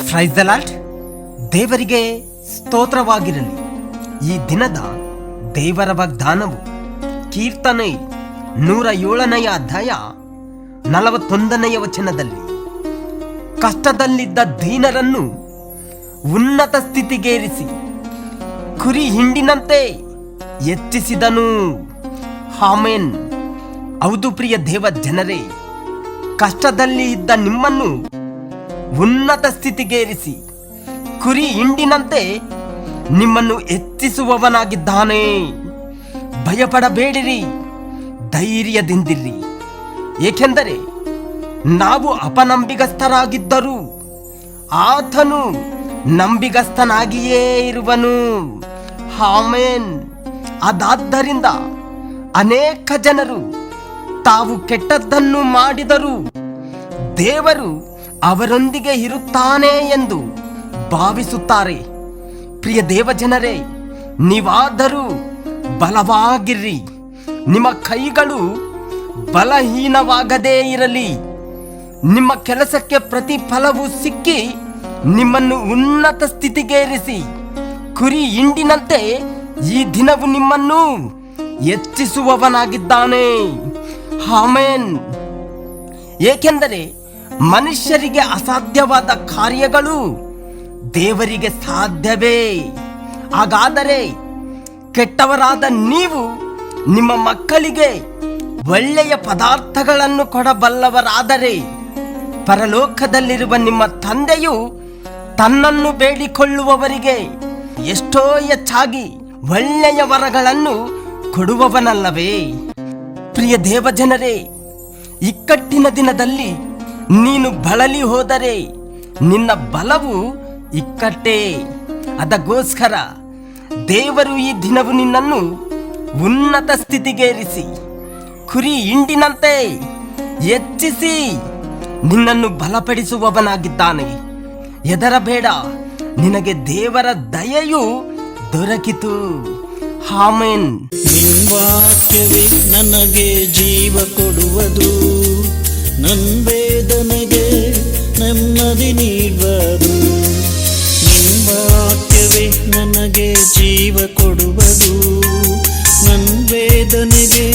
Praise the lord. ದೇವರಿಗೆ ಸ್ತೋತ್ರವಾಗಿರಲಿ. ಈ ದಿನದ ದೇವರ ವಾಗ್ದಾನವು ಕೀರ್ತನೆ 107ನೇ ಅಧ್ಯಾಯ 41ನೇ ವಚನದಲ್ಲಿ, ಕಷ್ಟದಲ್ಲಿದ್ದ ದೀನರನ್ನು ಉನ್ನತ ಸ್ಥಿತಿಗೇರಿಸಿ ಕುರಿ ಹಿಂಡಿನಂತೆ ಎತ್ತಿಸಿದನು. ಆಮೆನ್. ಹೌದು ಪ್ರಿಯ ದೇವ ಜನರೇ, ಕಷ್ಟದಲ್ಲಿ ಇದ್ದ ನಿಮ್ಮನ್ನು ಉನ್ನತ ಸ್ಥಿತಿಗೇರಿಸಿ ಕುರಿ ಹಿಂಡಿನಂತೆ ನಿಮ್ಮನ್ನು ಎತ್ತಿಸುವವನಾಗಿದ್ದಾನೆ. ಭಯಪಡಬೇಡಿರಿ, ಧೈರ್ಯದಿಂದಿರಿ. ಏಕೆಂದರೆ ನಾವು ಅಪನಂಬಿಗಸ್ಥರಾಗಿದ್ದರೂ ಆತನು ನಂಬಿಗಸ್ತನಾಗಿಯೇ ಇರುವನು. ಆಮೆನ್. ಅದಾದ್ದರಿಂದ ಅನೇಕ ಜನರು ತಾವು ಕೆಟ್ಟದ್ದನ್ನು ಮಾಡಿದರೂ ದೇವರು ಅವರೊಂದಿಗೆ ಇರುತ್ತಾನೆ ಎಂದು ಭಾವಿಸುತ್ತಾರೆ. ಪ್ರಿಯ ದೇವಜನರೇ, ನೀವಾದರೂ ಬಲವಾಗಿರ್ರಿ. ನಿಮ್ಮ ಕೈಗಳು ಬಲಹೀನವಾಗದೇ ಇರಲಿ. ನಿಮ್ಮ ಕೆಲಸಕ್ಕೆ ಪ್ರತಿಫಲವು ಸಿಕ್ಕಿ ನಿಮ್ಮನ್ನು ಉನ್ನತ ಸ್ಥಿತಿಗೇರಿಸಿ ಕುರಿ ಹಿಂಡಿನಂತೆ ಈ ದಿನವು ನಿಮ್ಮನ್ನು ಎತ್ತಿಸುವವನಾಗಿದ್ದಾನೆ. ಆಮೆನ್. ಏಕೆಂದರೆ ಮನುಷ್ಯರಿಗೆ ಅಸಾಧ್ಯವಾದ ಕಾರ್ಯಗಳು ದೇವರಿಗೆ ಸಾಧ್ಯವೇ. ಹಾಗಾದರೆ ಕೆಟ್ಟವರಾದ ನೀವು ನಿಮ್ಮ ಮಕ್ಕಳಿಗೆ ಒಳ್ಳೆಯ ಪದಾರ್ಥಗಳನ್ನು ಕೊಡಬಲ್ಲವರಾದರೆ ಪರಲೋಕದಲ್ಲಿರುವ ನಿಮ್ಮ ತಂದೆಯು ತನ್ನನ್ನು ಬೇಡಿಕೊಳ್ಳುವವರಿಗೆ ಎಷ್ಟೋ ಹೆಚ್ಚಾಗಿ ಒಳ್ಳೆಯ ವರಗಳನ್ನು ಕೊಡುವವನಲ್ಲವೇ. ಪ್ರಿಯ ದೇವಜನರೇ, ಇಕ್ಕಟ್ಟಿನ ದಿನದಲ್ಲಿ ನೀನು ಬಳಲಿ ಹೋದರೆ ನಿನ್ನ ಬಲವು ಇಕ್ಕಟ್ಟೇ. ಅದಕ್ಕೋಸ್ಕರ ದೇವರು ಈ ದಿನವು ನಿನ್ನನ್ನು ಉನ್ನತ ಸ್ಥಿತಿಗೇರಿಸಿ ಕುರಿ ಹಿಂಡಿನಂತೆ ಹೆಚ್ಚಿಸಿ ನಿನ್ನನ್ನು ಬಲಪಡಿಸುವವನಾಗಿದ್ದಾನೆ. ಹೆದರಬೇಡ, ನಿನಗೆ ದೇವರ ದಯೆಯು ದೊರಕಿತು. ಆಮೆನ್. ವಾಕ್ಯವೇ ನನಗೆ ಜೀವ ಕೊಡುವುದು, ನನ್ನ ವೇದನೆಗೆ ನೆಮ್ಮದಿ ನೀಡುವುದು. ವಾಕ್ಯವೇ ನನಗೆ ಜೀವ ಕೊಡುವುದು, ನನ್ನ ವೇದನೆಗೆ